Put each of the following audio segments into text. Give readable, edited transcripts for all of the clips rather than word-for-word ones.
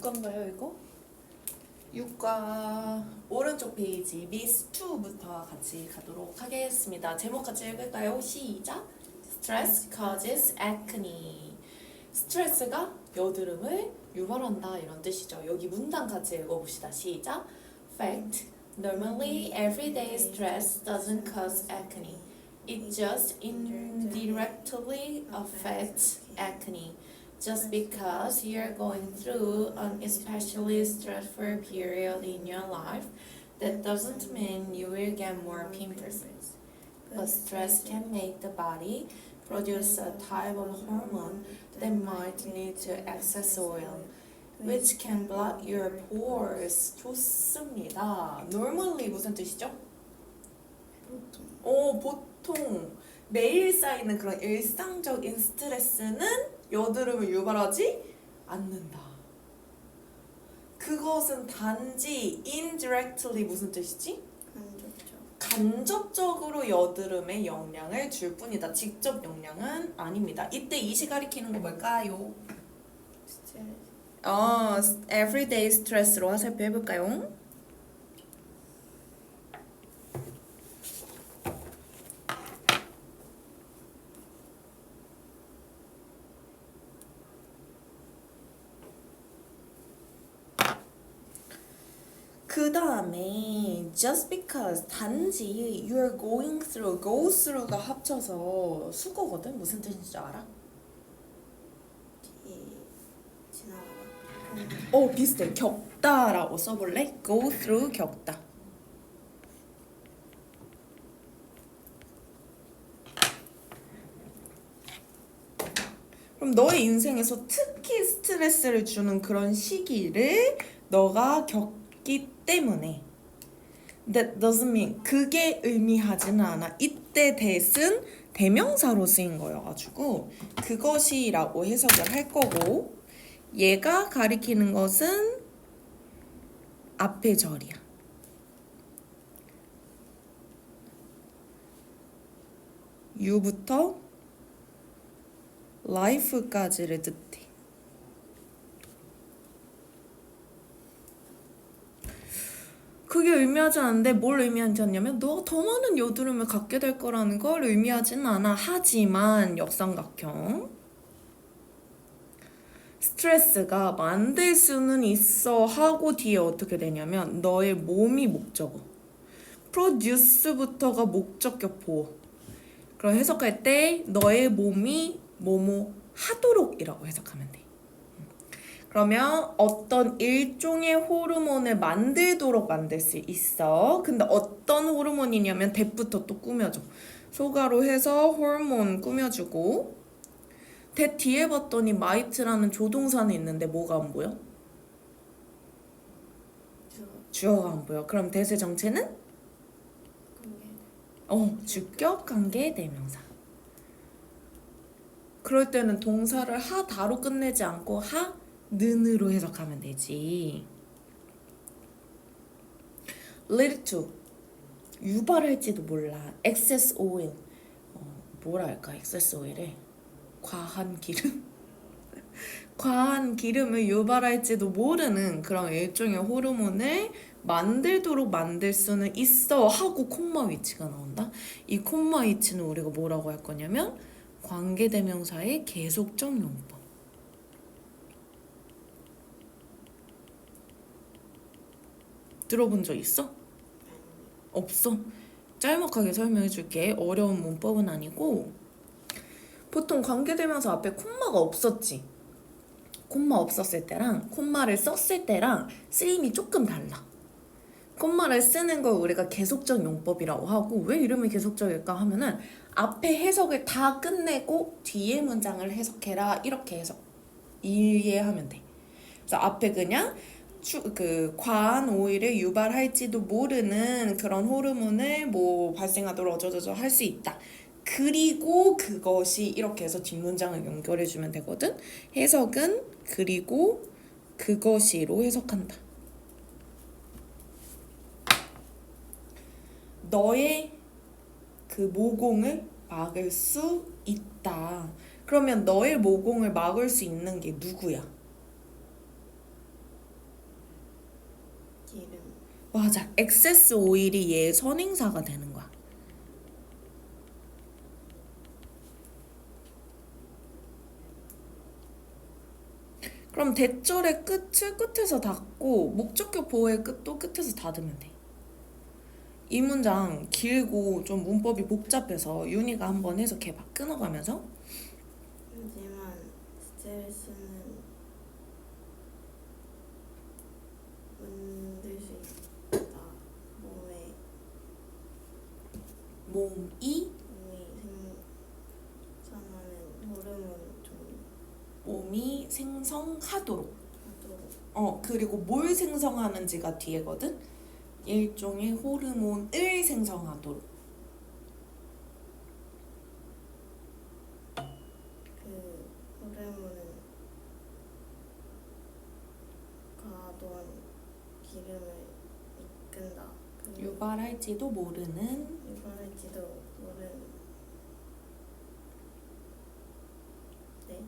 6과인가요 이거? 6과 오른쪽 페이지 미스 2부터 같이 가도록 하겠습니다. 제목 같이 읽을까요? 시작! Stress causes acne. 스트레스가 여드름을 유발한다 이런 뜻이죠. 여기 문단 같이 읽어봅시다. 시작! Fact: Normally, everyday stress doesn't cause acne. It just indirectly affects acne. Just because you're going through an especially stressful period in your life, that doesn't mean you will get more pimples. But stress can make the body produce a type of hormone that might lead to excess oil, which can block your pores. 좋습니다. Normally 무슨 뜻이죠? 보통 매일 쌓이는 그런 일상적인 스트레스는 여드름을 유발하지 않는다. 그것은 단지 indirectly 무슨 뜻이지? 간접적으로 여드름에 영향을 줄 뿐이다. 직접 영향은 아닙니다. 이때 이시 가리키는 거 뭘까요? everyday stress로 화살표 해볼까요? 그 다음에 just because 단지 you're going through, go through가 합쳐서 수거거든? 무슨 뜻인지 알아? 지나가다. 비슷해. 겪다라고 써볼래? go through 겪다. 그럼 너의 인생에서 특히 스트레스를 주는 그런 시기를 너가 겪기 때문에 That doesn't mean 그게 의미하지는 않아. 이때 that은 대명사로 쓰인 거여가지고 그것이라고 해석을 할 거고 얘가 가리키는 것은 앞의 절이야. you부터 life까지를 뜻해. 그게 의미하지 않는데 뭘 의미하지 않냐면 너가 더 많은 여드름을 갖게 될 거라는 걸 의미하지는 않아. 하지만 역삼각형 스트레스가 만들 수는 있어 하고 뒤에 어떻게 되냐면 너의 몸이 목적어 produce부터가 목적격 보호. 그럼 해석할 때 너의 몸이 뭐뭐 하도록 이라고 해석하면 돼. 그러면 어떤 일종의 호르몬을 만들도록 만들 수 있어. 근데 어떤 호르몬이냐면 대부터 또 꾸며줘. 소가로 해서 호르몬 꾸며주고 대 뒤에 봤더니 마이트라는 조동사는 있는데 뭐가 안 보여? 주어가 안 보여. 그럼 대세 정체는? 주격 관계 대명사. 그럴 때는 동사를 하다로 끝내지 않고 는으로 해석하면 되지. lead to 유발할지도 몰라. excess oil 뭐라 할까? excess oil에 과한 기름? 과한 기름을 유발할지도 모르는 그런 일종의 호르몬을 만들도록 만들 수는 있어 하고 콤마 위치가 나온다. 이 콤마 위치는 우리가 뭐라고 할 거냐면 관계대명사의 계속적 용법. 들어본 적 있어? 없어? 짤막하게 설명해 줄게. 어려운 문법은 아니고 보통 관계대명사 앞에 콤마가 없었지. 콤마 없었을 때랑 콤마를 썼을 때랑 쓰임이 조금 달라. 콤마를 쓰는 걸 우리가 계속적 용법이라고 하고 왜 이름이 계속적일까 하면은 앞에 해석을 다 끝내고 뒤에 문장을 해석해라 이렇게 해석 이해하면 돼. 그래서 앞에 그냥 과한 오일을 유발할지도 모르는 그런 호르몬을 발생하도록 어쩌저쩌 할 수 있다. 그리고 그것이 이렇게 해서 뒷문장을 연결해주면 되거든. 해석은 그리고 그것이로 해석한다. 너의 그 모공을 막을 수 있다. 그러면 너의 모공을 막을 수 있는 게 누구야? 맞아. 엑세스 오일이 얘의 선행사가 되는 거야. 그럼 대절의 끝을 끝에서 닫고 목적격 보호의 끝도 끝에서 닫으면 돼. 이 문장 길고 좀 문법이 복잡해서 윤희가 한번 해석해봐. 끊어가면서. 하지만 스트레스는 만들 수 있다. 몸이 몸이 생산하는 호르몬 종류 몸이 생성하도록. 하도록 그리고 뭘 생성하는지가 뒤에거든. 일종의 호르몬을 생성하도록. 그 호르몬은 과도한 기름을 이끈다. 유발할지도 모르는 유발할지도 모르는 네.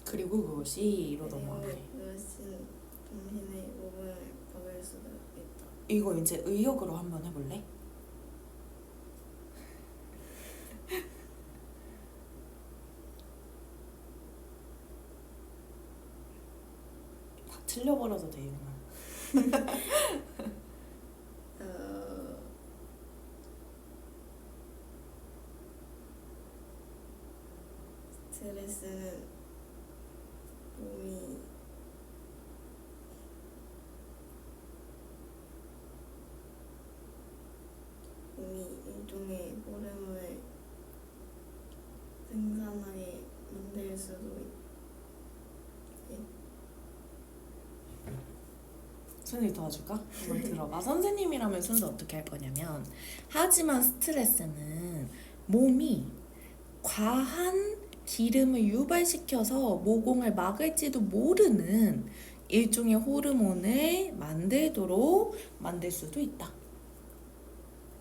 그리고 그것이 이로 넘어가네. 그것은 당신의 목을 박을 수도 있다. 이거 이제 의역으로 한번 해볼래? 다 틀려버려도 돼 이거는. 스트레스는 몸이 일종의 호르몬을 생산하게 만들 수도 있대. 선생님 도와줄까? 한번 들어봐. 선생님이라면 순서 어떻게 할 거냐면 하지만 스트레스는 몸이 과한 기름을 유발시켜서 모공을 막을지도 모르는 일종의 호르몬을 만들도록 만들 수도 있다.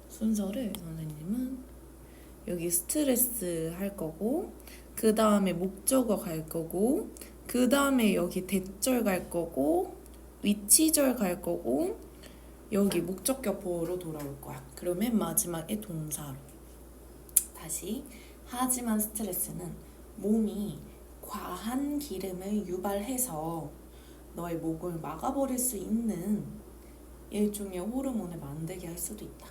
순서를 선생님은 여기 스트레스 할 거고 그 다음에 목적어 갈 거고 그 다음에 여기 대절 갈 거고 위치절 갈 거고 여기 목적격 보호로 돌아올 거야. 그러면 맨 마지막에 동사로. 다시 하지만 스트레스는 몸이 과한 기름을 유발해서 너의 목을 막아버릴 수 있는 일종의 호르몬을 만들게 할 수도 있다.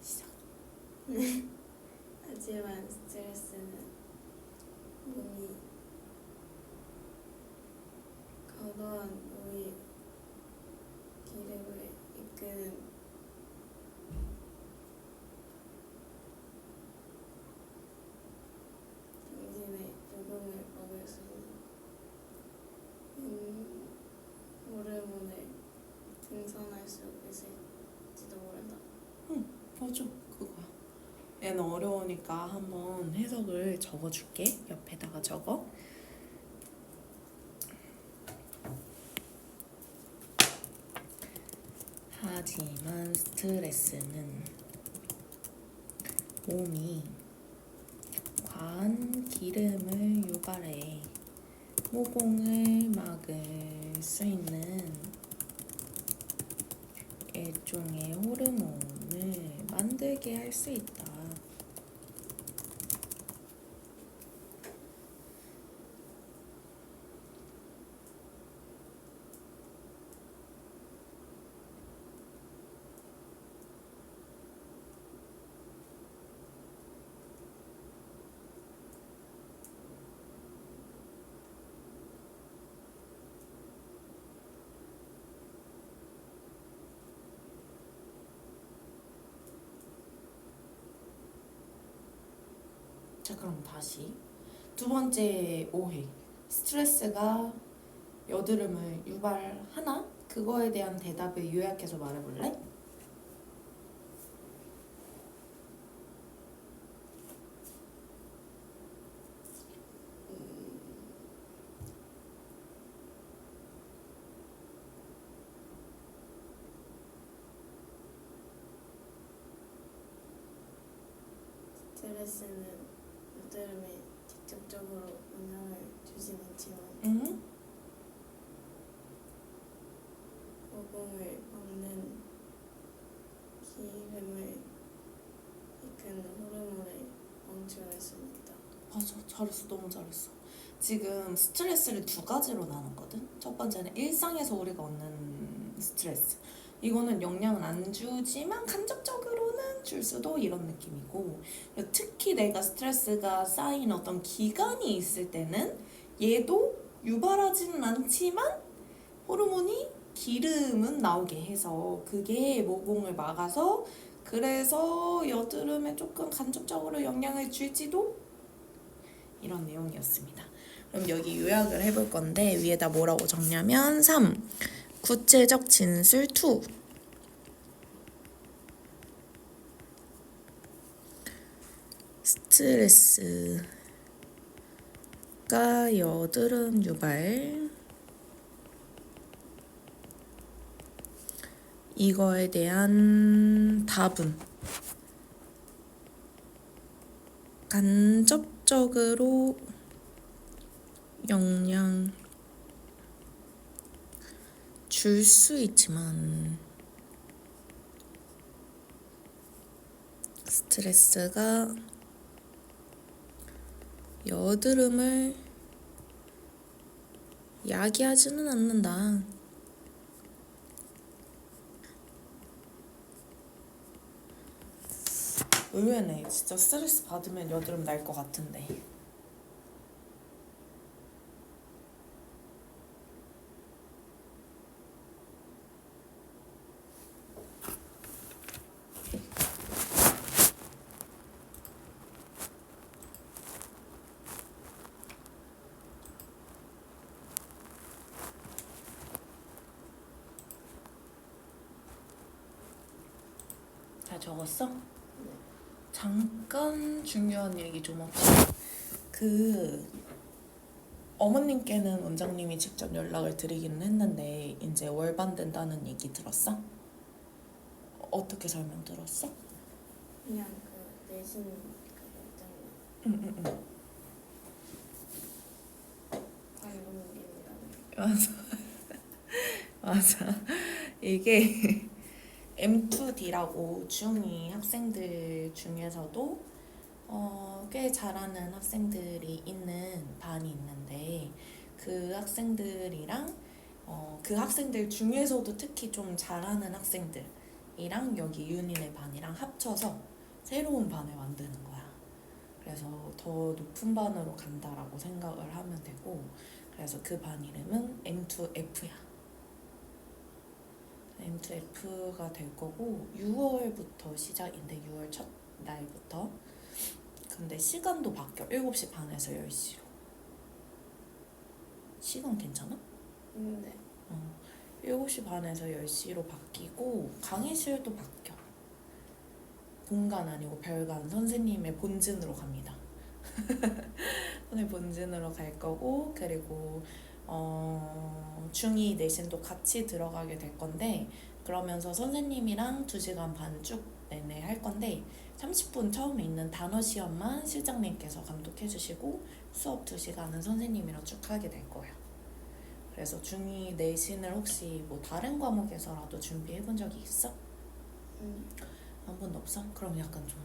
시작. 하지만 스트레스는 몸이 과도한 오일 기름을 이끄는 당신의 모공을 막을 수 있는 호르몬을 생산할 수 있을지도 모른다. 맞아, 그거야. 얘는 어려우니까 한번 해석을 적어줄게. 옆에다가 적어. 하지만 스트레스는 몸이 과한 기름을 유발해 모공을 막을 수 있는 일종의 호르몬을 만들게 할 수 있다. 자, 그럼 다시 두 번째 오해. 스트레스가 여드름을 유발하나? 그거에 대한 대답을 요약해서 말해볼래? 스트레스는 여드름에 직접적으로 영향을 주진 않지만 응? 모공을 막는 기름을 이끄는 호르몬을 멈추게 할 수 있다. 맞아, 잘했어, 너무 잘했어. 지금 스트레스를 두 가지로 나눴거든. 첫 번째는 일상에서 우리가 얻는 스트레스. 이거는 영향은 안 주지만 간접적으로는 줄 수도 이런 느낌이고, 그리고 특히 내가 스트레스가 쌓인 어떤 기간이 있을 때는 얘도 유발하지는 않지만 호르몬이 기름은 나오게 해서 그게 모공을 막아서 그래서 여드름에 조금 간접적으로 영향을 줄지도 이런 내용이었습니다. 그럼 여기 요약을 해볼 건데 위에다 뭐라고 적냐면 3. 구체적 진술 2. 스트레스가 여드름 유발 이거에 대한 답은 간접적으로 영향 줄 수 있지만 스트레스가 여드름을 야기하지는 않는다. 의외네. 진짜 스트레스 받으면 여드름 날 것 같은데. 다 적었어? 잠깐 중요한 얘기 좀 합시다. 어머님께는 원장님이 직접 연락을 드리기는 했는데 이제 월반된다는 얘기 들었어? 어떻게 설명 들었어? 그냥 그 내신 그 응응응. 방문된다는 맞아. 맞아. 이게 M2D라고 중2 학생들 중에서도 꽤 잘하는 학생들이 있는 반이 있는데 그 학생들이랑 그 학생들 중에서도 특히 좀 잘하는 학생들이랑 여기 윤희네 반이랑 합쳐서 새로운 반을 만드는 거야. 그래서 더 높은 반으로 간다라고 생각을 하면 되고 그래서 그 반 이름은 M2F야. M2F가 될 거고 6월부터 시작인데 6월 첫 날부터 근데 시간도 바뀌어 7시 반에서 10시로 시간 괜찮아? 네. 7시 반에서 10시로 바뀌고 강의실도 바뀌어 본관 아니고 별관 선생님의 본진으로 갑니다. 오늘 본진으로 갈 거고 그리고 중2 내신도 같이 들어가게 될 건데 그러면서 선생님이랑 2시간 반 쭉 내내 할 건데 30분 처음에 있는 단어 시험만 실장님께서 감독해 주시고 수업 2시간은 선생님이랑 쭉 하게 될 거예요. 그래서 중2 내신을 혹시 뭐 다른 과목에서라도 준비해 본 적이 있어? 한 번도 없어? 그럼 약간 좀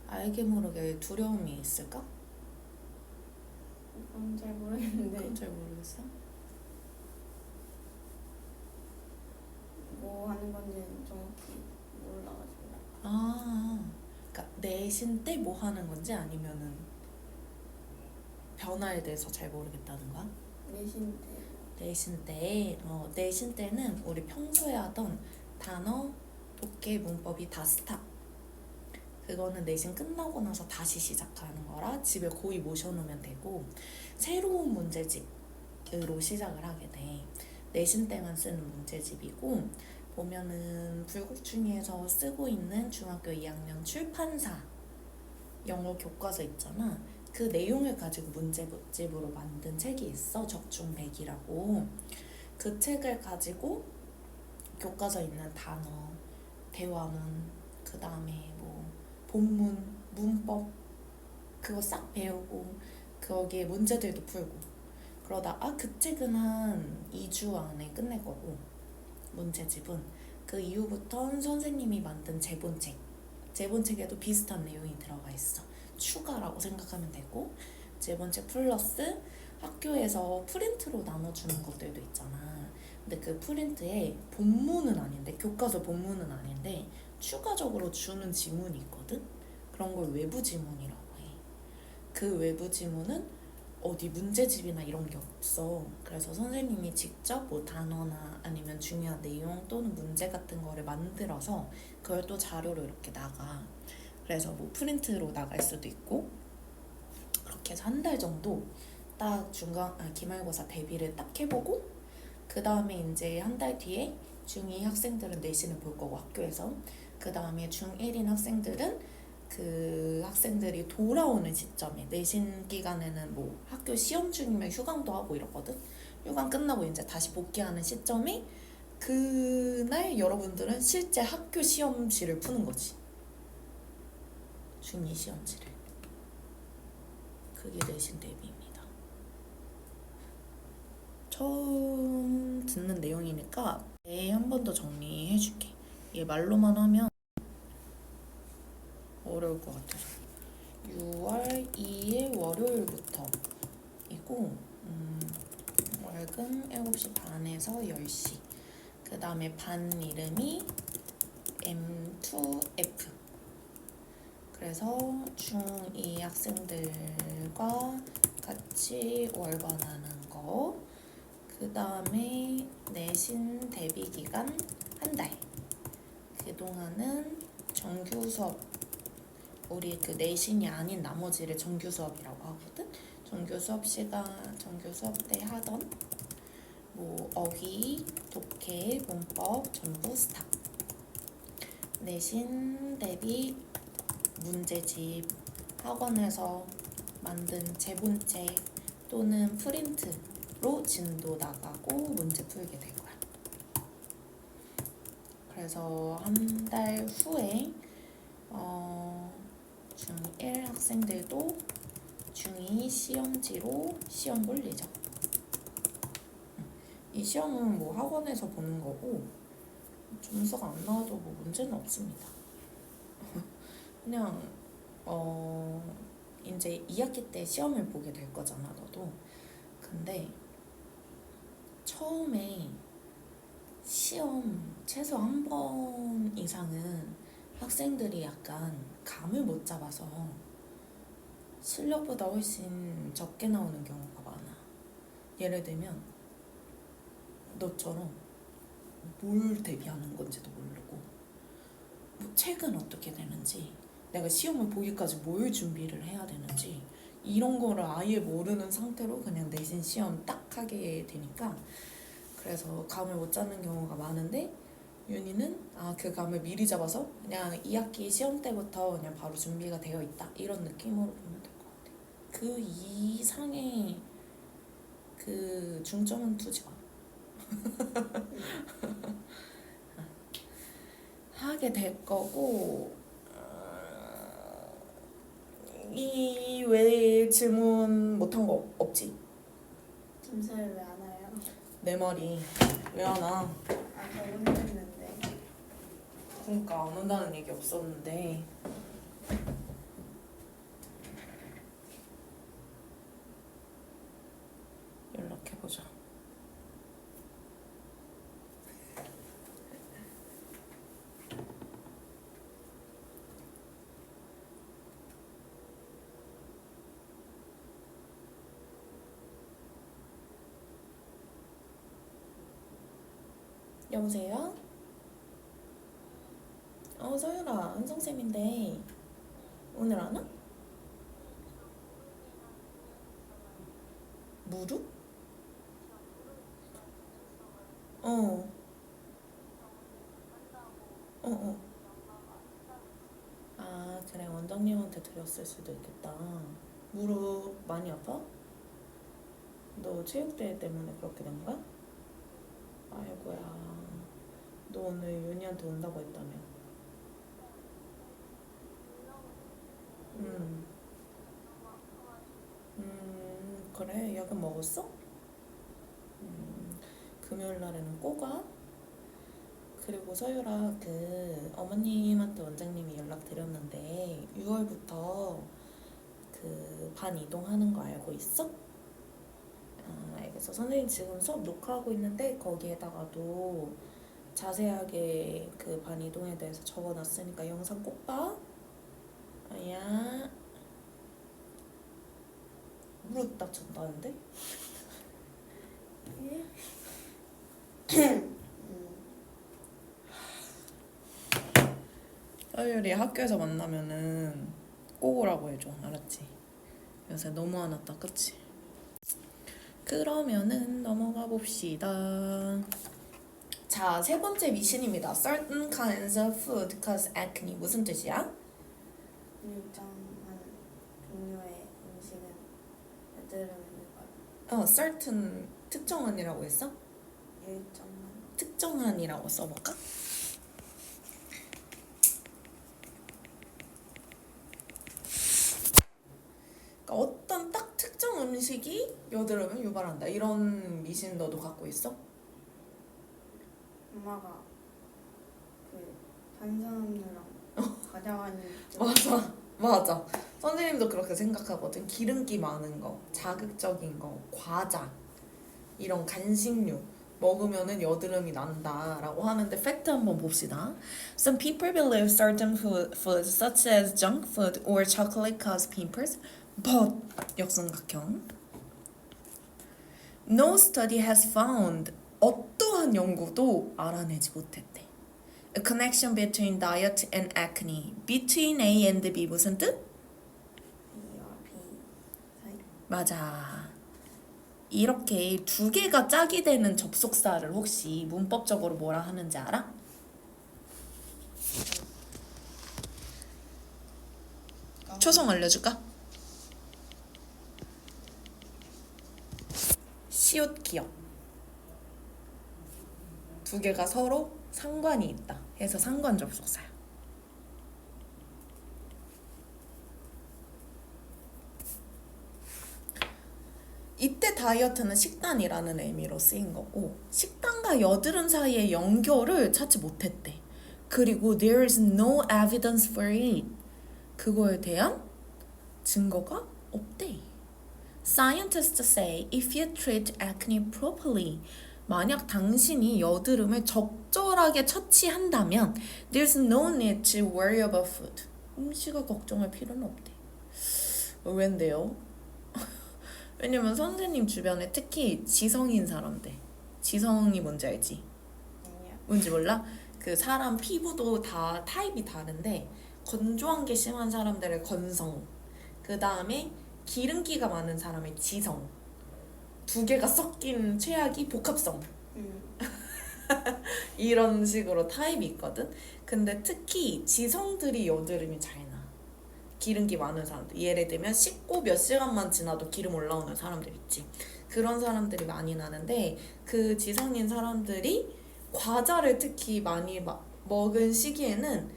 알게 모르게 두려움이 있을까? 그건 잘 모르겠는데 그건 잘 모르겠어. 뭐 하는 건지는 정확히 몰라가지고. 그러니까 내신 때 뭐 하는 건지 아니면은 변화에 대해서 잘 모르겠다는 거야? 내신 때 내신 때는 우리 평소에 하던 단어, 독해, 문법이 다 스탑. 그거는 내신 끝나고 나서 다시 시작하는 거라 집에 거의 모셔놓으면 되고 새로운 문제집으로 시작을 하게 돼. 내신 때만 쓰는 문제집이고 보면은 불국중에서 쓰고 있는 중학교 2학년 출판사 영어 교과서 있잖아. 그 내용을 가지고 문제집으로 만든 책이 있어. 적중백이라고. 그 책을 가지고 교과서 있는 단어, 대화문, 그 다음에 뭐 본문, 문법 그거 싹 배우고 거기에 문제들도 풀고 그러다가 그 책은 한 2주 안에 끝낼 거고 문제집은 그 이후부턴 선생님이 만든 제본책에도 비슷한 내용이 들어가 있어. 추가라고 생각하면 되고 제본책 플러스 학교에서 프린트로 나눠주는 것들도 있잖아. 근데 그 프린트에 본문은 아닌데 교과서 본문은 아닌데 추가적으로 주는 지문이 있거든. 그런 걸 외부 지문이라고 해. 그 외부 지문은 어디 문제집이나 이런 게 없어. 그래서 선생님이 직접 뭐 단어나 아니면 중요한 내용 또는 문제 같은 거를 만들어서 그걸 또 자료로 이렇게 나가. 그래서 뭐 프린트로 나갈 수도 있고 그렇게 해서 한 달 정도 딱 기말고사 대비를 딱 해보고 그 다음에 이제 한 달 뒤에 중2 학생들은 내신을 볼 거고 학교에서 그 다음에 중1인 학생들은 그 학생들이 돌아오는 시점에 내신 기간에는 뭐 학교 시험 중이면 휴강도 하고 이러거든. 휴강 끝나고 이제 다시 복귀하는 시점에 그날 여러분들은 실제 학교 시험지를 푸는 거지. 중2 시험지를. 그게 내신 대비입니다. 처음 듣는 내용이니까 한 번 더 정리해줄게. 이게 말로만 하면 어려울 것 같아서 6월 2일 월요일부터 이고 월금 7시 반에서 10시 그 다음에 반 이름이 M2F 그래서 중2 학생들과 같이 월반하는 거 그 다음에 내신 대비 기간 한 달 그동안은 정규 수업 우리 그 내신이 아닌 나머지를 정규 수업이라고 하거든. 정규 수업 때 하던 뭐 어휘, 독해, 문법 전부 스탑. 내신 대비 문제집 학원에서 만든 제본책 또는 프린트로 진도 나가고 문제 풀게 될 거야. 그래서 한 달 후에 중1 학생들도 중2 시험지로 시험 볼 예정. 이 시험은 뭐 학원에서 보는 거고 점수가 안 나와도 뭐 문제는 없습니다. 그냥 이제 2학기 때 시험을 보게 될 거잖아 너도. 근데 처음에 시험 최소 한 번 이상은 학생들이 약간 감을 못 잡아서 실력보다 훨씬 적게 나오는 경우가 많아. 예를 들면 너처럼 뭘 대비하는 건지도 모르고 뭐 책은 어떻게 되는지 내가 시험을 보기까지 뭘 준비를 해야 되는지 이런 거를 아예 모르는 상태로 그냥 내신 시험 딱 하게 되니까 그래서 감을 못 잡는 경우가 많은데 윤희는 그 감을 미리 잡아서 그냥 2학기 시험 때부터 그냥 바로 준비가 되어 있다 이런 느낌으로 보면 될 것 같아. 그 이상의 그 중점은 두지 마. 하게 될 거고 이 외에 질문 못한 거 없지? 점수를 왜 안 와요? 내 말이 왜 안 와? 아까 혼냈는데. 그러니까 안 온다는 얘기 없었는데 연락해보자. 여보세요? 서율아, 은성쌤인데 오늘 안 와? 무릎? 어, 어. 그래, 원장님한테 드렸을 수도 있겠다. 무릎 많이 아파? 너 체육대회 때문에 그렇게 된 거야? 아이고야. 너 오늘 윤희한테 온다고 했다며. 음. 그래, 약은 먹었어? 금요일 날에는 꼬가. 그리고 서유라 그 어머님한테 원장님이 연락 드렸는데 6월부터 그 반 이동하는 거 알고 있어? 알겠어. 선생님 지금 수업 녹화하고 있는데 거기에다가도 자세하게 그 반 이동에 대해서 적어놨으니까 영상 꼭 봐. 아야. 무릎 다쳤다는데? 예? 서율이 학교에서 만나면은 꼭 오라고 해줘. 알았지? 요새 너무 안 왔다. 그치? 그러면은 넘어가 봅시다. 자, 세 번째 미신입니다. Certain kinds of food cause acne. 무슨 뜻이야? 일정한 종류의 음식은 여드름을 유발. certain 특정한이라고 했어? 일정한 특정한이라고 써볼까? 그러니까 어떤 딱 특정 음식이 여드름을 유발한다. 이런 미신 너도 갖고 있어? 엄마가 그 탄수화물이랑 과자간이 맞아, 맞아. 선생님도 그렇게 생각하거든. 기름기 많은 거, 자극적인 거, 과자, 이런 간식류 먹으면은 여드름이 난다라고 하는데 팩트 한번 봅시다. Some people believe certain foods such as junk food or chocolate cause pimples, but 역삼각형. No study has found 어떠한 연구도 알아내지 못했대. A connection between diet and acne. Between A and B 무슨 뜻? B와 B 사이. 맞아. 이렇게 두 개가 짝이 되는 접속사를 혹시 문법적으로 뭐라 하는지 알아? 초성 알려줄까? 시옷 기역. 두 개가 서로 상관이 있다 해서 상관 접속사야. 이때 다이어트는 식단이라는 의미로 쓰인 거고 식단과 여드름 사이의 연결을 찾지 못했대. 그리고 there is no evidence for it. 그거에 대한 증거가 없대. Scientists say if you treat acne properly, 만약 당신이 여드름을 적절하게 처치한다면 there's no need to worry about food. 음식을 걱정할 필요는 없대. 왠데요? 왜냐면 선생님 주변에 특히 지성인 사람들, 지성이 뭔지 알지? 아니야. 뭔지 몰라? 그 사람 피부도 다 타입이 다른데 건조한 게 심한 사람들의 건성, 그 다음에 기름기가 많은 사람의 지성, 두 개가 섞인 최악이 복합성. 이런 식으로 타입이 있거든. 근데 특히 지성들이 여드름이 잘 나. 기름기 많은 사람들, 예를 들면 씻고 몇 시간만 지나도 기름 올라오는 사람들 있지. 그런 사람들이 많이 나는데 그 지성인 사람들이 과자를 특히 많이 먹은 시기에는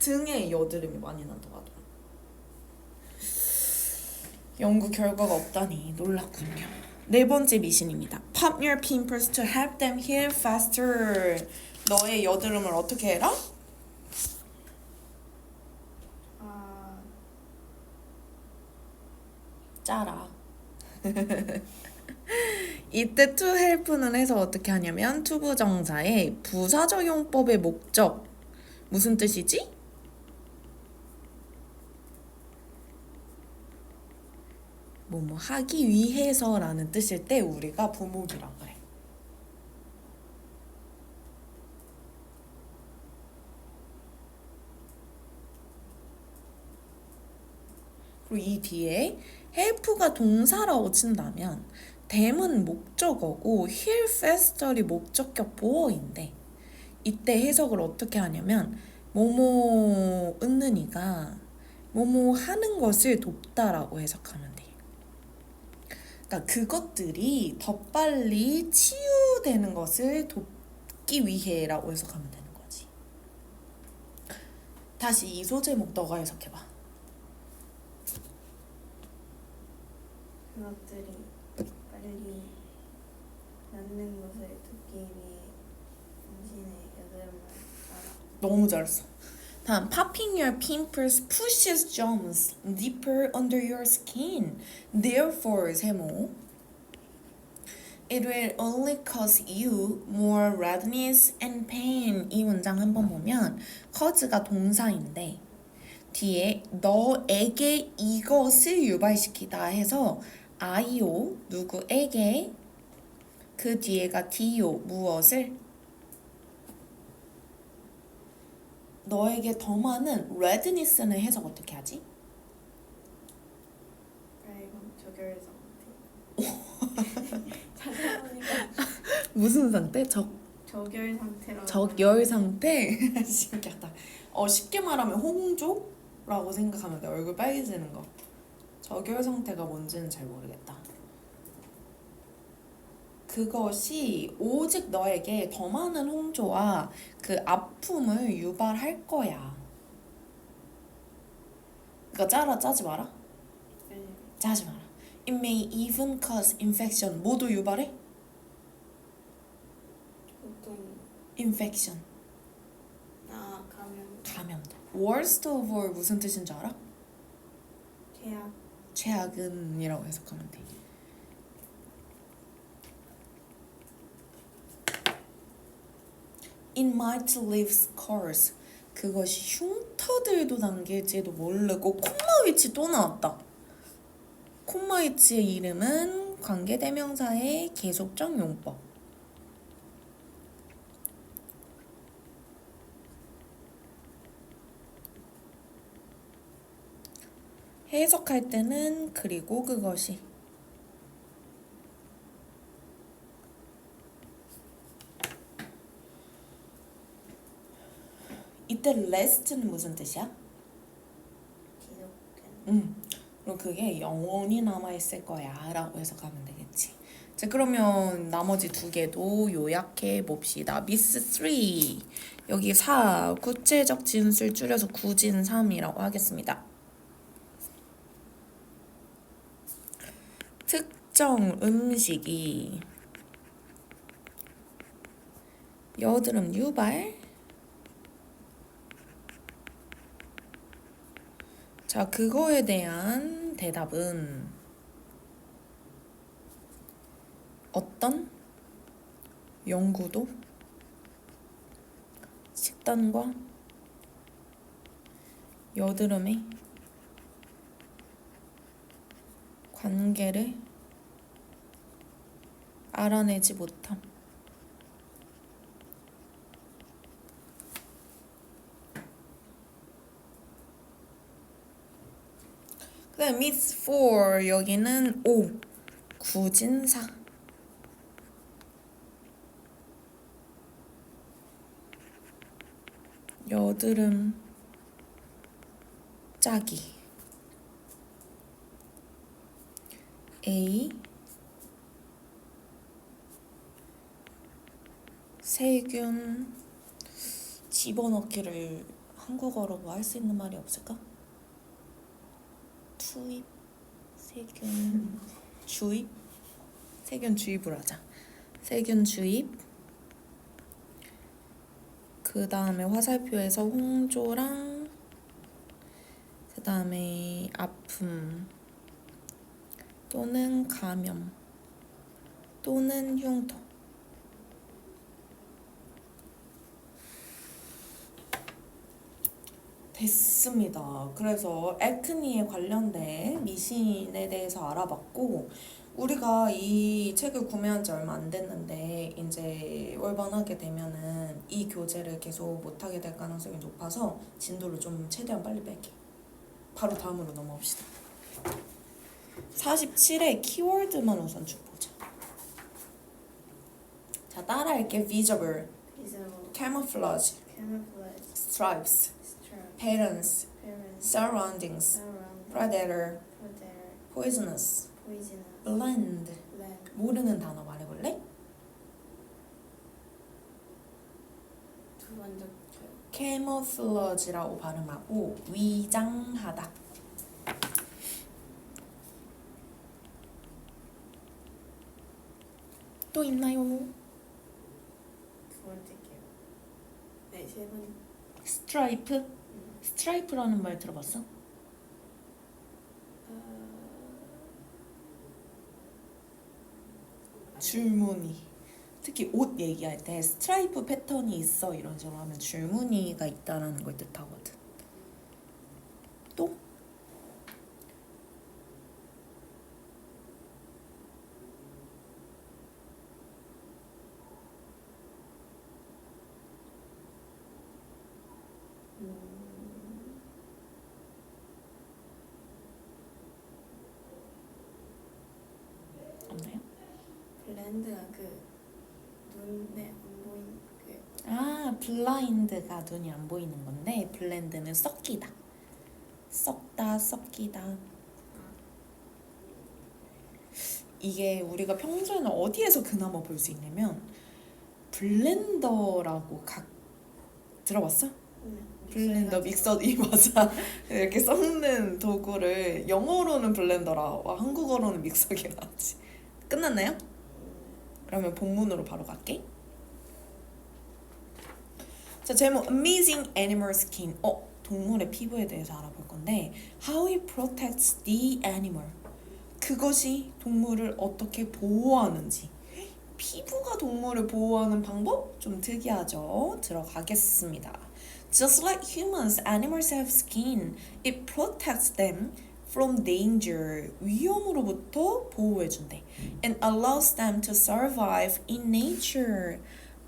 등에 여드름이 많이 난다고 하더라고. 연구 결과가 없다니 놀랍군요. 네 번째 미신입니다. Pop your pimples to help them heal faster. 너의 여드름을 어떻게 해라? 짜라. 이때 to help는 해서 어떻게 하냐면 투부정사의 부사적용법의 목적 무슨 뜻이지? 뭐뭐 하기 위해서라는 뜻일 때 우리가 부목이라고 해. 그리고 이 뒤에 help가 동사라고 친다면 them은 목적어고 heal faster이 목적격 보어인데 이때 해석을 어떻게 하냐면 뭐뭐 은는이가 뭐뭐 하는 것을 돕다라고 해석하면 돼. 그러니까 그것들이 더 빨리 치유되는 것을 돕기 위해라고 해석하면 되는 거지. 다시 이 소제목 너가 해석해봐. 그것들이 아이들이 낳는 것을 듣기 위해 당신의 여드름을 알아. 너무 잘했어. 다음, popping your pimples pushes germs deeper under your skin. Therefore, 세모. It will only cause you more redness and pain. 이 문장 한번 보면 cause가 동사인데 뒤에 너에게 이것을 유발시키다 해서 I오 누구에게 그 뒤에가 D오 무엇을 너에게 더 많은 redness는 해석 어떻게 하지? 빨간 저결 상태. 찾아보니까 무슨 상태? 저결 상태라고. 적열 상태? 신기하다. 쉽게 말하면 홍조라고 생각하면 돼. 얼굴 빨개지는 거. 적열 상태가 뭔지는 잘 모르겠다. 그것이 오직 너에게 더 많은 홍조와 그 아픔을 유발할 거야. 그러니까 짜지 마라. 네. 짜지 마라. It may even cause infection. 뭐도 유발해? 보통 Infection. 감염도. Worst of all 무슨 뜻인 줄 알아? 최악. 최악은이라고 해석하면 돼. It might leave scars. 그것이 흉터들도 남길지도 모르고 콤마 위치 또 나왔다. 콤마 위치의 이름은 관계대명사의 계속적 용법. 해석할 때는 그리고 그것이 이때 last는 무슨 뜻이야? 지속된. 그럼 그게 영원히 남아있을 거야 라고 해석하면 되겠지. 자, 그러면 나머지 두 개도 요약해 봅시다. 미스 3 여기 4 구체적 진술 줄여서 구진3이라고 하겠습니다. 특정 음식이 여드름 유발. 자, 그거에 대한 대답은 어떤 연구도 식단과 여드름의 관계를 알아내지 못함. 그다음 myth 4 여기는 5 구진사. 여드름 짜기. A 세균 집어넣기를 한국어로 뭐 할 수 있는 말이 없을까? 투입 세균 주입 세균 주입을 하자. 세균 주입. 그 다음에 화살표에서 홍조랑 그 다음에 아픔 또는 감염 또는 흉터. 됐습니다. 그래서 에크니에 관련된 미신에 대해서 알아봤고, 우리가 이 책을 구매한 지 얼마 안 됐는데 이제 월반하게 되면은 이 교재를 계속 못하게 될 가능성이 높아서 진도를 좀 최대한 빨리 뺄게. 바로 다음으로 넘어갑시다. 47의 키워드만 우선 쭉 보자. 자, 따라할게. visible, visible, camouflage, camouflage, stripes, strap, parents, parents, surroundings, surround, predator, predator, poisonous, poisonous, blend. blend. 모르는 단어 말해볼래? 두 번째 camouflage라고 발음하고 위장하다. 또 있나요? 두 번째게요. 네, 세 번. 스트라이프? 스트라이프라는 말 들어봤어? 줄무늬. 특히 옷 얘기할 때 스트라이프 패턴이 있어 이런 식으로 하면 줄무늬가 있다라는 걸 뜻하거든. 또? 없나요? 블렌드가 그 눈에 안 보이는 그 아, 블라인드가 눈이 안 보이는 건데 블렌드는 섞이다. 섞다, 섞이다. 이게 우리가 평소에는 어디에서 그나마 볼 수 있냐면 블렌더라고 들어봤어? 블렌더 믹서 이 맞아. 이렇게 섞는 도구를 영어로는 블렌더라 한국어로는 믹서기 나왔지. 끝났나요? 그러면 본문으로 바로 갈게. 자, 제목 Amazing Animal Skin. 동물의 피부에 대해서 알아볼 건데 How it protects the animal. 그것이 동물을 어떻게 보호하는지. 피부가 동물을 보호하는 방법? 좀 특이하죠? 들어가겠습니다. Just like humans, animals have skin. It protects them from danger. 위험으로부터 보호해준대. And allows them to survive in nature.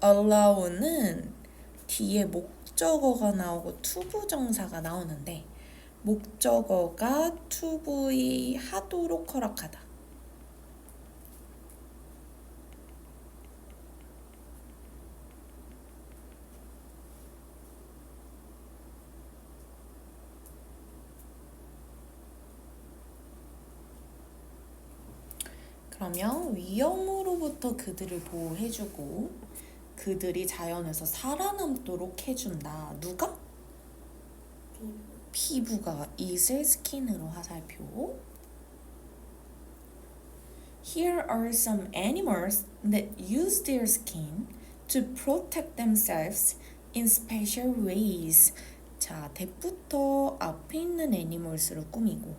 allow는 뒤에 목적어가 나오고 투부정사가 나오는데 목적어가 투부의 하도록 허락하다. 그러면 위험으로부터 그들을 보호해주고 그들이 자연에서 살아남도록 해준다. 누가? 피부가 it을 스킨으로 화살표. Here are some animals that use their skin to protect themselves in special ways. 자, that부터 앞에 있는 애니멀스를 꾸미고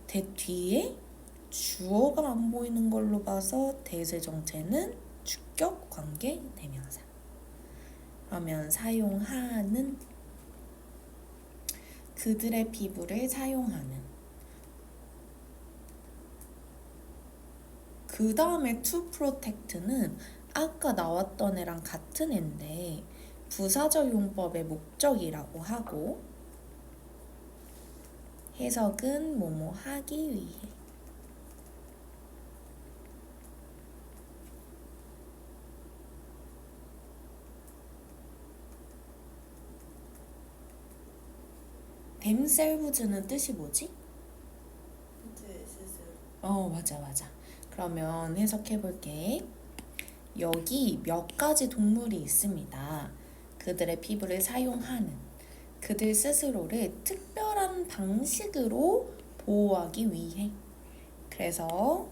that 뒤에 주어가 안 보이는 걸로 봐서 that의 정체는 주격 관계 대명사. 그러면 사용하는 그들의 피부를 사용하는. 그 다음에 to protect는 아까 나왔던 애랑 같은 애인데 부사절 용법의 목적이라고 하고 해석은 뭐뭐 하기 위해. themselves는 뜻이 뭐지? 그들 스스로. 맞아. 그러면 해석해볼게. 여기 몇 가지 동물이 있습니다. 그들의 피부를 사용하는 그들 스스로를 특별한 방식으로 보호하기 위해. 그래서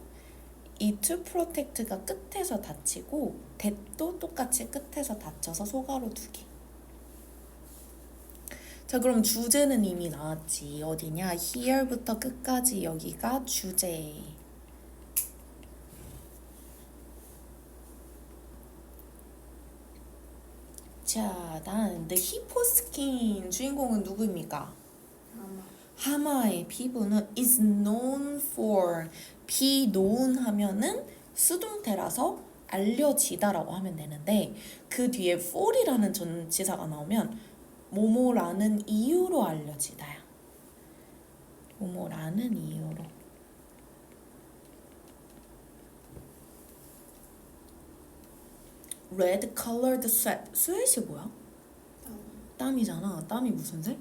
이 to protect가 끝에서 닫히고 that도 똑같이 끝에서 닫혀서 소가로 두 개. 자, 그럼 주제는 이미 나왔지. 어디냐? here부터 끝까지 여기가 주제. 자, 다음 the hippo skin 주인공은 누구입니까? 아마 하마의 피부는 is known for. be known 하면은 수동태라서 알려지다라고 하면 되는데 그 뒤에 for이라는 전치사가 나오면 뭐뭐라는 이유로 알려지다야. 뭐뭐라는 이유로. red colored sweat. 스웨트이 뭐야? 땀이잖아. 땀이 무슨 색?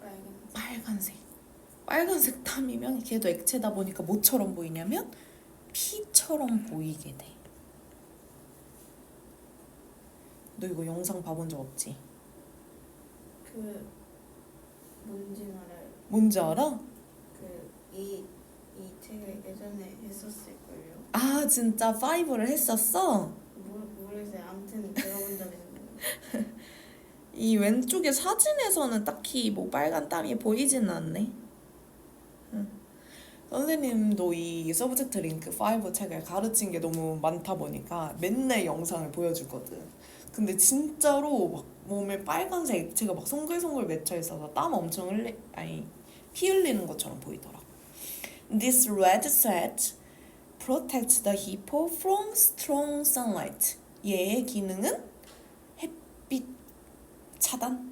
빨간 빨간색. 빨간색 땀이면 걔도 액체다 보니까 뭐처럼 보이냐면 피처럼 보이게 돼. 너 이거 영상 봐본 적 없지? 그 뭔지 알아요. 뭔지 알아? 이 책을 예전에 했었을걸요. 아 진짜 5를 했었어? 모르겠어요. 아무튼 들어본 적 있는. 이 왼쪽에 사진에서는 딱히 뭐 빨간 땀이 보이지는 않네. 선생님도 이 서브젝트 링크 5 책을 가르친 게 너무 많다 보니까 맨날 영상을 보여주거든. 근데 진짜로 막 몸에 빨간색 액체가 막 송글송글 맺혀 있어서 땀 엄청 피 흘리는 것처럼 보이더라. This red sweat protects the hippo from strong sunlight. 얘의 기능은 햇빛 차단.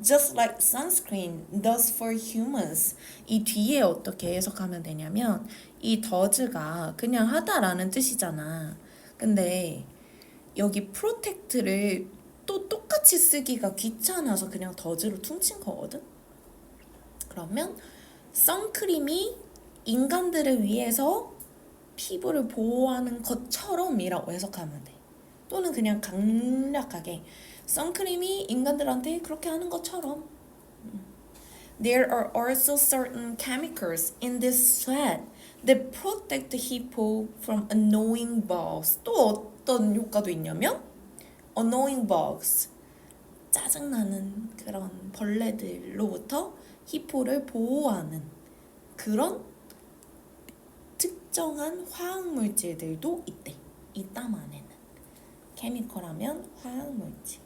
Just like sunscreen does for humans. 이 뒤에 어떻게 해석하면 되냐면 이 does가 그냥 하다라는 뜻이잖아. 근데 여기 protect를 또 똑같이 쓰기가 귀찮아서 그냥 does로 퉁친 거거든. 그러면 선크림이 인간들을 위해서 피부를 보호하는 것처럼이라고 해석하면 돼. 또는 그냥 간략하게 선크림이 인간들한테 그렇게 하는 것처럼. There are also certain chemicals in this sweat that protect the hippo from annoying bugs. 또 어떤 효과도 있냐면 annoying bugs, 짜증나는 그런 벌레들로부터 히포를 보호하는 그런 특정한 화학물질들도 있대. 이 땀 안에는. 케미컬하면 화학물질.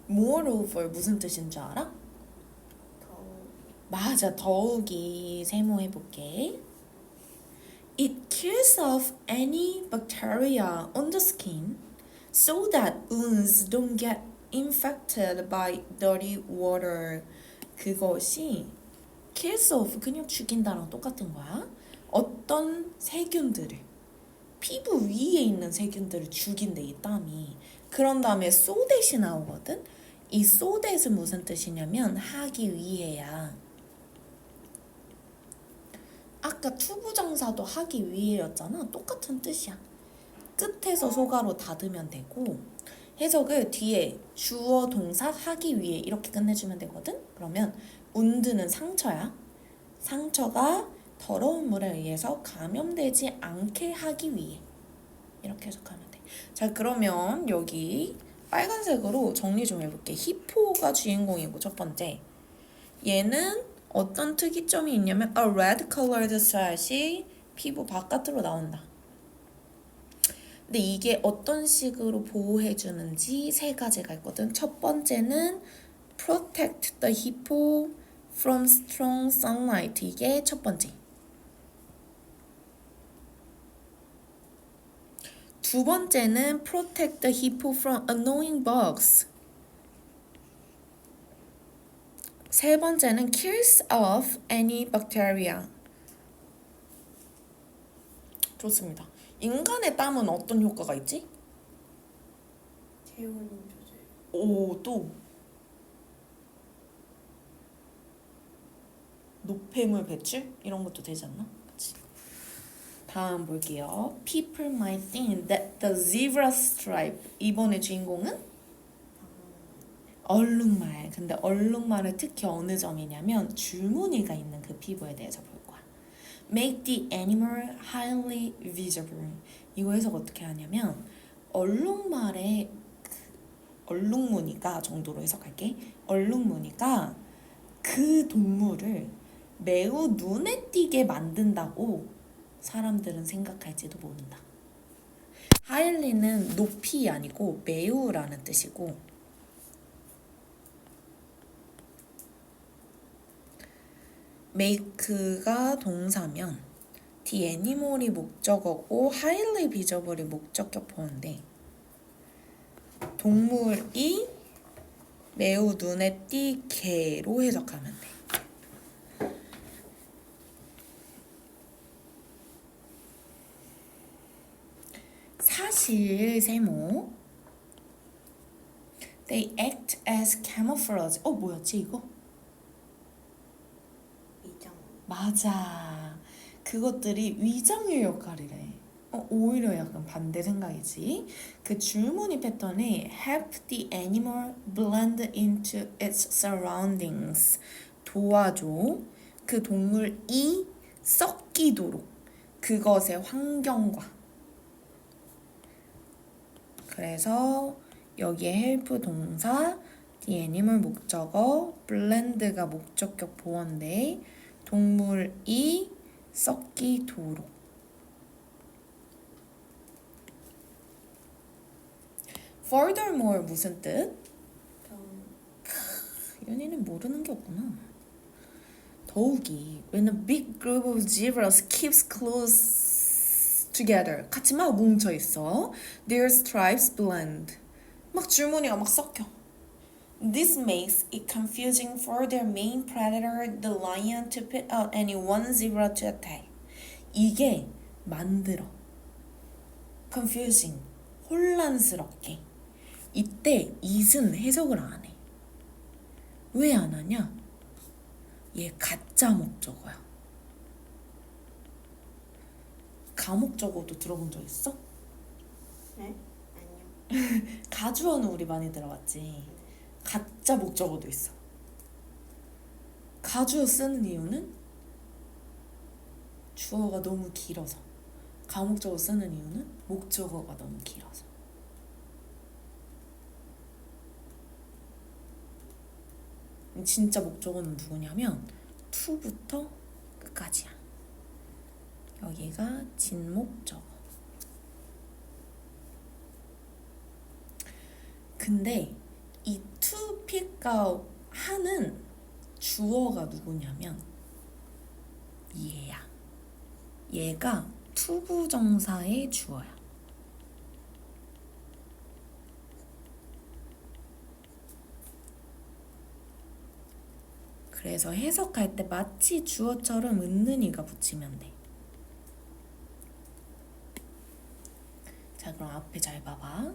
Moreover 무슨 뜻인 줄 알아? 맞아, 더욱이 세모해볼게. It kills off any bacteria on the skin so that wounds don't get infected by dirty water. 그것이 kills off 그냥 죽인다랑 똑같은 거야. 어떤 세균들을 피부 위에 있는 세균들을 죽인대 이 땀이. 그런 다음에 so that이 나오거든. 이 so that은 무슨 뜻이냐면 하기 위해야. 아까 투부정사도 하기 위해였잖아. 똑같은 뜻이야. 끝에서 소가로 닫으면 되고 해석을 뒤에 주어 동사 하기 위해 이렇게 끝내주면 되거든. 그러면 운드는 상처야. 상처가 더러운 물에 의해서 감염되지 않게 하기 위해 이렇게 해석하면 돼. 자 그러면 여기 빨간색으로 정리 좀 해볼게. 히포가 주인공이고 첫 번째 얘는 어떤 특이점이 있냐면 a red colored sweat이 피부 바깥으로 나온다. 근데 이게 어떤 식으로 보호해주는지 세 가지가 있거든. 첫 번째는 protect the hippo from strong sunlight. 이게 첫 번째. 두 번째는 protect the hippo from annoying bugs. 세 번째는 kills off any bacteria. 좋습니다. 인간의 땀은 어떤 효과가 있지? 체온 조절. 오, 또 노폐물 배출? 이런 것도 되지 않나? 그치? 다음 볼게요. People might think that the zebra stripe. 이번에 주인공은 얼룩말. 근데 얼룩말은 특히 어느 점이냐면 줄무늬가 있는 그 피부에 대해서 볼 거야. Make the animal highly visible. 이거 해석 어떻게 하냐면 얼룩말의 얼룩무늬가 정도로 해석할게. 얼룩무늬가 그 동물을 매우 눈에 띄게 만든다고 사람들은 생각할지도 모른다. highly는 높이 아니고 매우라는 뜻이고 make가 동사면 the animal이 목적어고 highly visible이 목적격보인데 동물이 매우 눈에 띄게로 해석하면 돼. 사실 세모 They act as camouflage. 뭐였지 이거? 위장. 맞아. 그것들이 위장의 역할을 해. 오히려 약간 반대 생각이지. 그 줄무늬 패턴이 help the animal blend into its surroundings. 도와줘. 그 동물이 섞이도록 그것의 환경과. 그래서 여기에 help 동사, the animal 목적어, blend가 목적격 보어인데 동물이 섞이도록. Furthermore 무슨 뜻? 연희는 모르는 게 없구나. 더욱이 when a big group of zebras keeps close together 같이 막 뭉쳐 있어. Their stripes blend. 막 줄무늬가 막 섞여. This makes it confusing for their main predator, the lion, to pick out any one zebra to attack. 이게 만들어. confusing. 혼란스럽게. 이때 it은 해석을 안 해. 왜 안 하냐? 얘 가짜 목적어야. 가목적어도 들어본 적 있어? 네? 아니요. 가주어는 우리 많이 들어봤지. 가짜 목적어도 있어. 가주어 쓰는 이유는 주어가 너무 길어서. 가목적어 쓰는 이유는 목적어가 너무 길어서. 진짜 목적어는 누구냐면 to부터 끝까지야. 여기가 진목적어. 근데 이 to pick out 하는 주어가 누구냐면 얘야. 얘가 투부정사의 주어야. 그래서 해석할 때 마치 주어처럼 은는이가 붙이면 돼. 자, 그럼 앞에 잘 봐봐.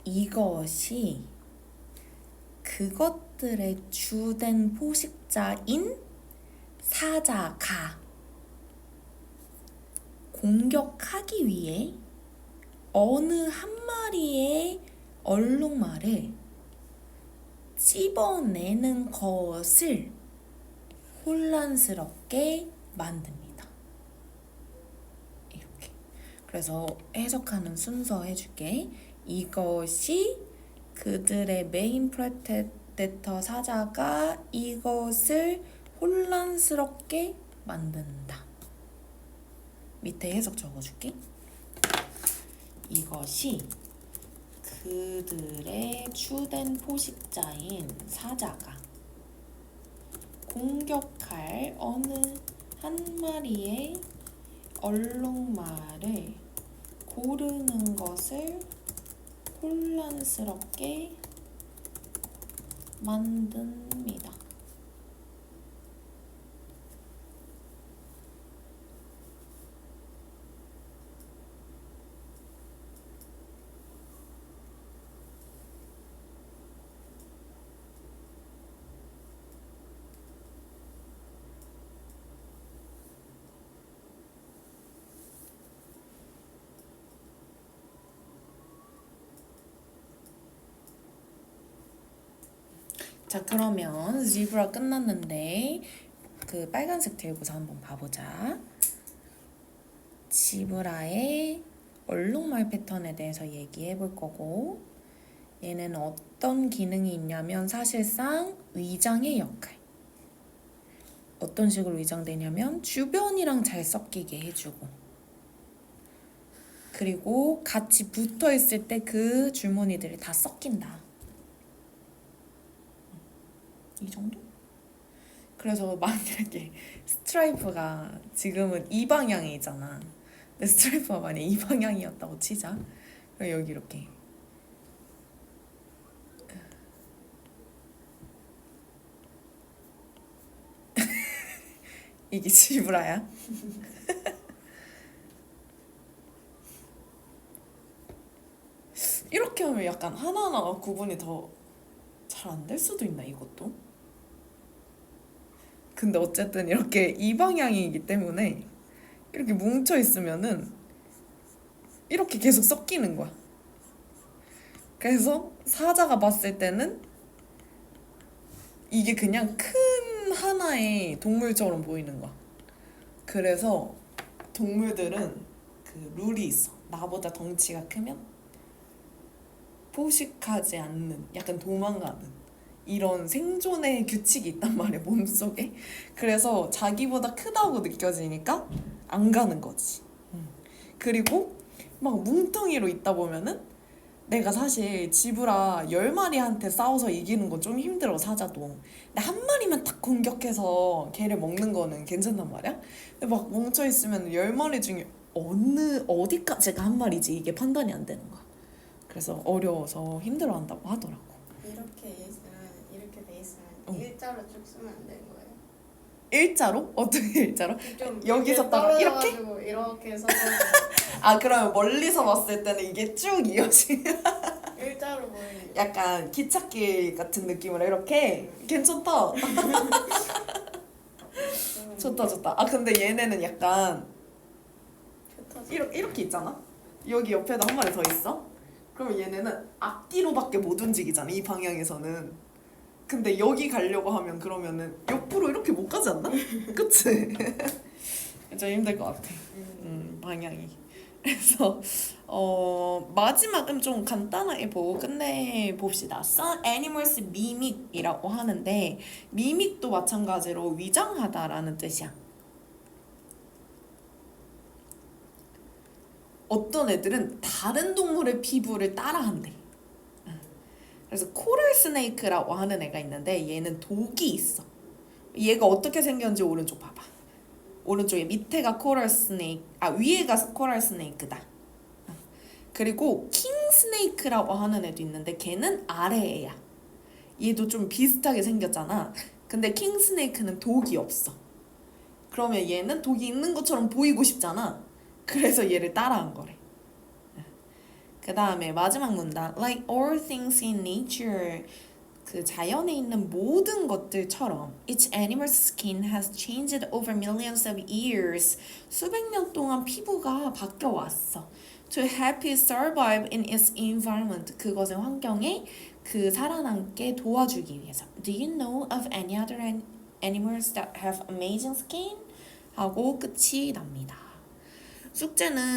이것이 그것들의 주된 포식자인 사자가 공격하기 위해 어느 한 마리의 얼룩말을 찝어내는 것을 혼란스럽게 만듭니다. 이렇게. 그래서 해석하는 순서 해줄게. 이것이 그들의 메인 프레데터 사자가 이것을 혼란스럽게 만든다. 밑에 해석 적어줄게. 이것이 그들의 주된 포식자인 사자가 공격할 어느 한 마리의 얼룩말을 고르는 것을 혼란스럽게 만듭니다. 자, 그러면 지브라 끝났는데 그 빨간색 들고서 한번 봐보자. 지브라의 얼룩말 패턴에 대해서 얘기해 볼 거고, 얘는 어떤 기능이 있냐면 사실상 위장의 역할. 어떤 식으로 위장되냐면 주변이랑 잘 섞이게 해주고, 그리고 같이 붙어 있을 때 그 줄무늬들이 다 섞인다. 이 정도? 그래서 만약에 스트라이프가 지금은 이 방향이잖아. 근데 스트라이프가 만약에 이 방향이었다고 치자. 그럼 여기 이렇게 이게 지브라야. 이렇게 하면 약간 하나하나가 구분이 더 잘 안 될 수도 있나 이것도? 근데 어쨌든 이렇게 이 방향이기 때문에 이렇게 뭉쳐 있으면은 이렇게 계속 섞이는 거야. 그래서 사자가 봤을 때는 이게 그냥 큰 하나의 동물처럼 보이는 거야. 그래서 동물들은 그 룰이 있어. 나보다 덩치가 크면 포식하지 않는, 약간 도망가는 이런 생존의 규칙이 있단 말이야, 몸속에. 그래서 자기보다 크다고 느껴지니까 안 가는 거지. 그리고 막 뭉텅이로 있다 보면은 내가 사실 지브라 10마리한테 싸워서 이기는 건 좀 힘들어, 사자도. 근데 한 마리만 딱 공격해서 걔를 먹는 거는 괜찮단 말이야. 근데 막 뭉쳐있으면 10마리 중에 어디까지가 한 마리지 이게 판단이 안 되는 거야. 그래서 어려워서 힘들어한다고 하더라고. 이렇게 돼 있으면 어. 일자로 쭉 쓰면 안 되는 거예요. 일자로? 어떻게 일자로? 좀 여기서 따라 이렇게? 떨어져가지고 이렇게 해서 아, 그러면 멀리서 봤을 때는 이게 쭉 이어지. 일자로 보이는. 약간 기찻길 같은 느낌으로 이렇게. 괜찮다. 좋다. 아, 근데 얘네는 약간 이렇게 있잖아. 여기 옆에도 한 마리 더 있어. 그러면 얘네는 앞뒤로밖에 못 움직이잖아, 이 방향에서는. 근데 여기 가려고 하면 그러면은 옆으로 이렇게 못 가지 않나? 그치? 좀 힘들 것 같아. 방향이. 그래서 마지막은 좀 간단하게 보고 끝내봅시다. Some animals mimic이라고 하는데 mimic도 마찬가지로 위장하다라는 뜻이야. 어떤 애들은 다른 동물의 피부를 따라한대. 그래서 코랄 스네이크라고 하는 애가 있는데 얘는 독이 있어. 얘가 어떻게 생겼는지 오른쪽 봐봐. 오른쪽에 밑에가 코랄 스네이크, 위에가 코랄 스네이크다. 그리고 킹 스네이크라고 하는 애도 있는데 걔는 아래 애야. 얘도 좀 비슷하게 생겼잖아. 근데 킹 스네이크는 독이 없어. 그러면 얘는 독이 있는 것처럼 보이고 싶잖아. 그래서 얘를 따라한 거래. 그 다음에 마지막 문단 Like all things in nature, 그 자연에 있는 모든 것들처럼 Each animal's skin has changed over millions of years. 수백 년 동안 피부가 바뀌어 왔어. To help it survive in its environment. 그것의 환경에 그 살아남게 도와주기 위해서. Do you know of any other animals that have amazing skin? 하고 끝이 납니다. 숙제는